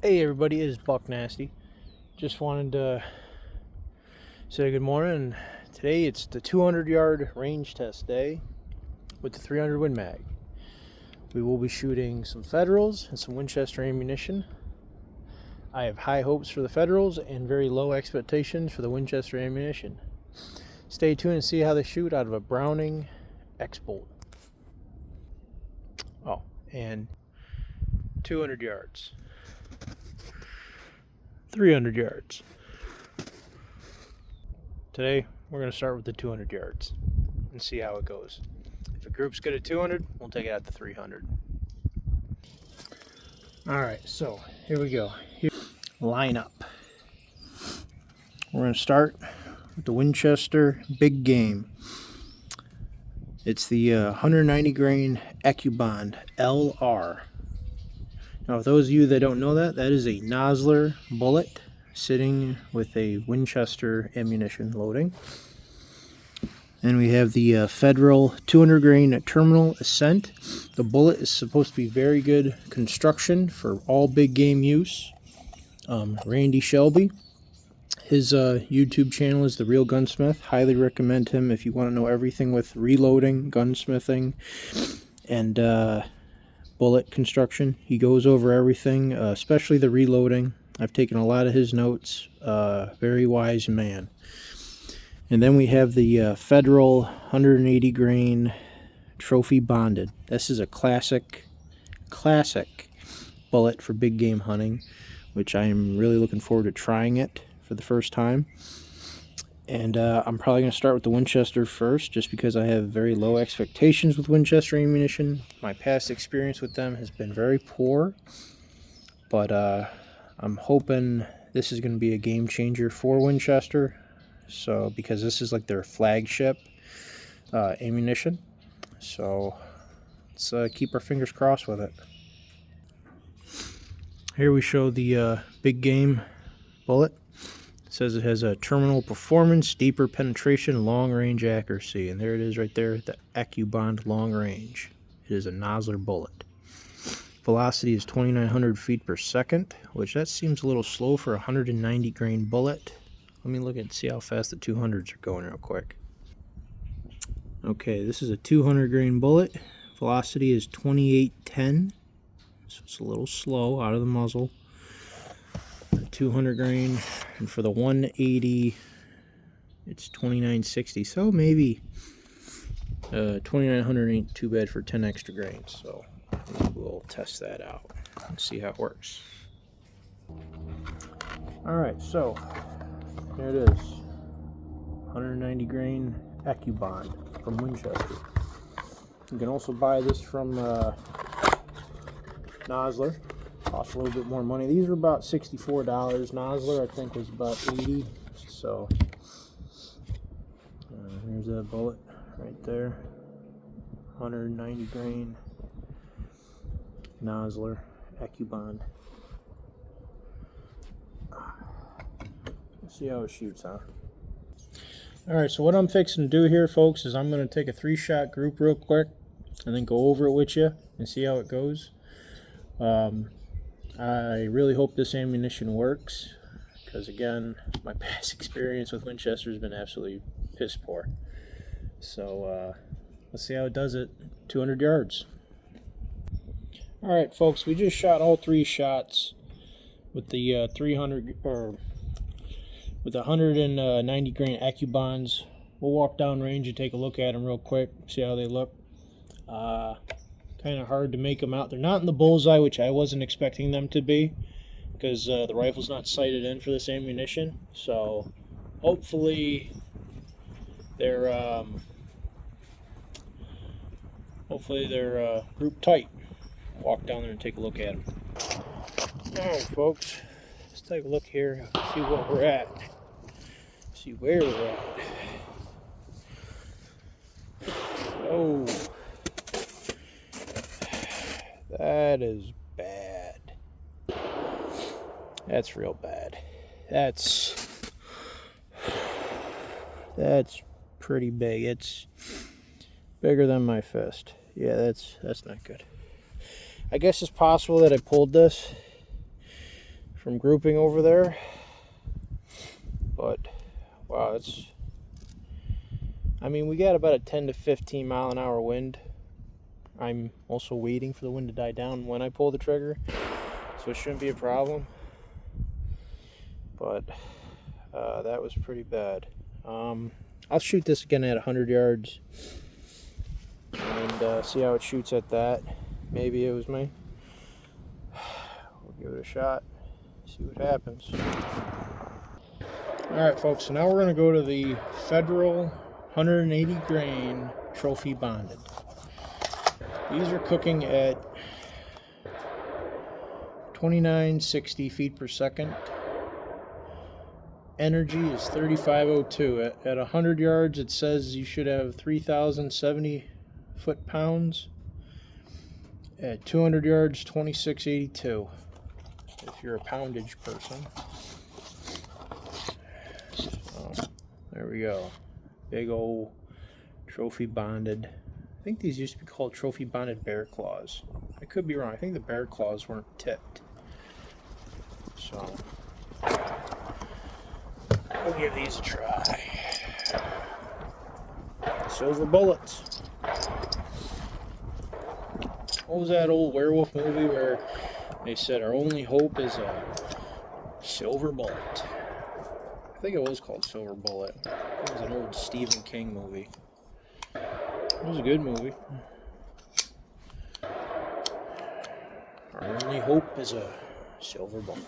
Hey everybody, it is Buck Nasty. Just wanted to say good morning. Today it's the 200-yard range test day with the 300 Win Mag. We will be shooting some Federals and some Winchester ammunition. I have high hopes for the Federals and very low expectations for the Winchester ammunition. Stay tuned and see how they shoot out of a Browning X-Bolt. Oh, and 200 yards. 300 yards. Today, we're going to start with the 200 yards and see how it goes. If a group's good at 200, we'll take it out to 300. Alright, so here we go. Line up. We're going to start with the Winchester Big Game. It's the 190 grain AccuBond LR. Now, for those of you that don't know that is a nosler bullet sitting with a Winchester ammunition loading. And we have the Federal 200 grain terminal Ascent. The bullet is supposed to be very good construction for all big game use. Randy Shelby, his YouTube channel is The Real Gunsmith. Highly recommend him if you want to know everything with reloading, gunsmithing, and bullet construction. He goes over everything, especially the reloading. I've taken a lot of his notes. Very wise man. And then we have the Federal 180 grain trophy bonded. This is a classic bullet for big game hunting, which I am really looking forward to trying it for the first time. And I'm probably going to start with the Winchester first, just because I have very low expectations with Winchester ammunition. My past experience with them has been very poor, but I'm hoping this is going to be a game changer for Winchester. So, because this is like their flagship ammunition, so let's keep our fingers crossed with it. Here we show the Big Game bullet. Says it has a terminal performance, deeper penetration, long range accuracy, and there it is right there, the AccuBond long range. It is a nosler bullet. Velocity is 2,900 feet per second, which that seems a little slow for a 190 grain bullet. Let me look and see how fast the 200s are going real quick. Okay, this is a 200 grain bullet. Velocity is 2810, so it's a little slow out of the muzzle. 200 grain, and for the 180 it's 2960, so maybe 2900 ain't too bad for 10 extra grains, so we'll test that out and see how it works. Alright, so there it is, 190 grain AccuBond from Winchester. You can also buy this from Nosler. Cost a little bit more money. These were about $64. Nosler, I think, was about $80. So here's a bullet right there. 190 grain Nosler AccuBond. Let's see how it shoots, huh? Alright, so what I'm fixing to do here, folks, is I'm going to take a 3-shot group real quick and then go over it with you and see how it goes. I really hope this ammunition works, because again, my past experience with Winchester has been absolutely piss poor. So let's see how it does at 200 yards. Alright folks, we just shot all 3 shots with the 300 or with the 190 grain AccuBonds. We'll walk down range and take a look at them real quick, see how they look. Kind of hard to make them out. They're not in the bullseye, which I wasn't expecting them to be, because the rifle's not sighted in for this ammunition. So hopefully they're grouped tight. Walk down there and take a look at them. Alright folks, let's take a look here, see what we're at, see where we're at. Oh, that is bad. That's real bad. That's pretty big. It's bigger than my fist. Yeah, that's not good. I guess it's possible that I pulled this from grouping over there. But wow, I mean, we got about a 10 to 15 mile an hour wind. I'm also waiting for the wind to die down when I pull the trigger, so it shouldn't be a problem. But that was pretty bad. I'll shoot this again at 100 yards and see how it shoots at that. Maybe it was me. We'll give it a shot, see what happens. Alright folks, so now we're going to go to the Federal 180 grain trophy bonded. These are cooking at 2960 feet per second. Energy is 3502. At 100 yards it says you should have 3070 foot-pounds. At 200 yards, 2682 if you're a poundage person. There we go. Big old trophy bonded. I think these used to be called trophy bonded bear claws. I could be wrong. I think the bear claws weren't tipped. So we'll give these a try. Silver bullets. What was that old werewolf movie where they said our only hope is a silver bullet? I think it was called Silver Bullet. It was an old Stephen King movie. It was a good movie. Our only hope is a silver bullet.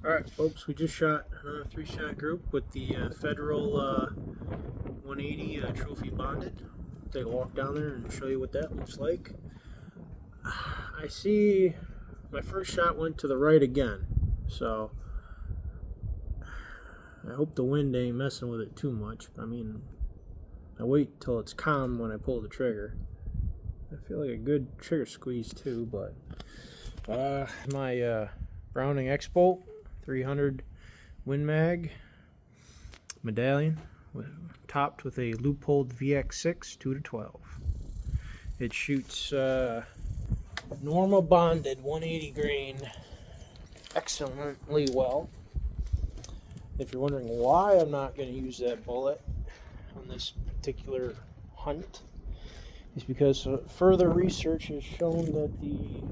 Alright folks, we just shot another 3-shot group with the Federal 180 trophy bonded. Take a walk down there and show you what that looks like. I see my first shot went to the right again, so I hope the wind ain't messing with it too much. I mean, I wait till it's calm when I pull the trigger. I feel like a good trigger squeeze too, but my Browning X-Bolt 300 Win Mag medallion topped with a loopholed VX6 2-12. It shoots normal bonded 180 grain excellently well. If you're wondering why I'm not going to use that bullet on this particular hunt, is because further research has shown that the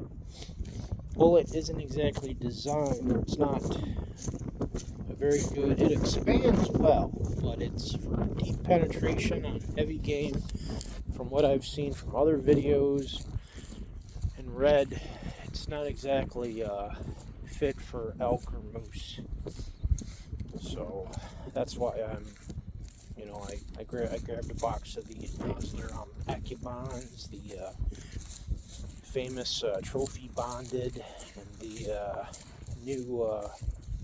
bullet isn't exactly designed, or it's not a very good, it expands well, but it's for deep penetration on heavy game. From what I've seen from other videos and read, it's not exactly fit for elk or moose. So that's why I grabbed a box of the nosler Accubons, the famous trophy bonded, and the new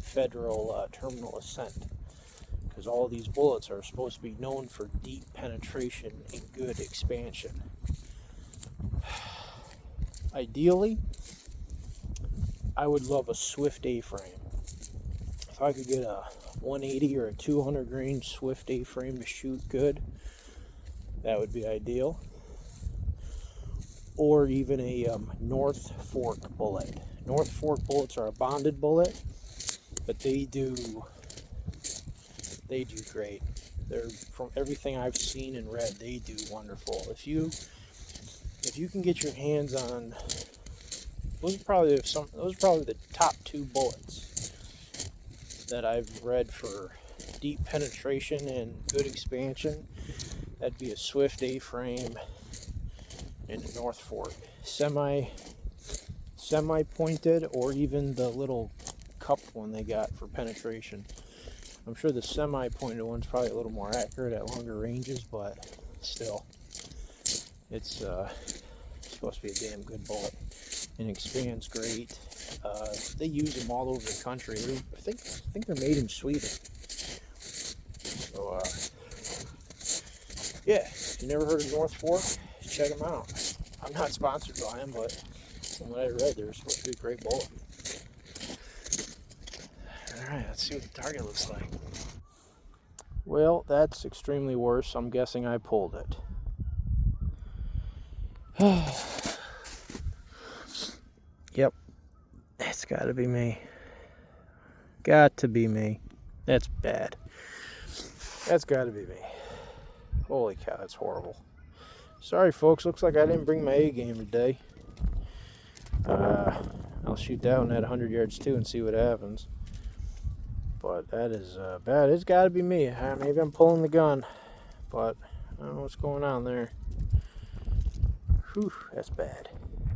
Federal Terminal Ascent, because all these bullets are supposed to be known for deep penetration and good expansion. Ideally, I would love a Swift A-frame. If I could get a 180 or a 200 grain Swift A-frame to shoot good, that would be ideal. Or even a North Fork bullet. North Fork bullets are a bonded bullet, but they do great. They're, from everything I've seen and read, they do wonderful. If you can get your hands on, those are probably the top 2 bullets that I've read for deep penetration and good expansion. That'd be a Swift A-frame and a North Fork. Semi-pointed, or even the little cupped one they got for penetration. I'm sure the semi-pointed one's probably a little more accurate at longer ranges, but still, it's supposed to be a damn good bullet and expands great. They use them all over the country. I think they're made in Sweden. So yeah, if you never heard of North Fork, check them out. I'm not sponsored by them, but from what I read, they're supposed to be a great bullet. Alright, let's see what the target looks like. Well, that's extremely worse. I'm guessing I pulled it. Yep. It's gotta be me. Got to be me. That's bad. That's gotta be me. Holy cow, that's horrible. Sorry, folks. Looks like I didn't bring my A game today. I'll shoot that one at 100 yards too and see what happens. But that is bad. It's got to be me. Maybe I'm pulling the gun, but I don't know what's going on there. Whew, that's bad.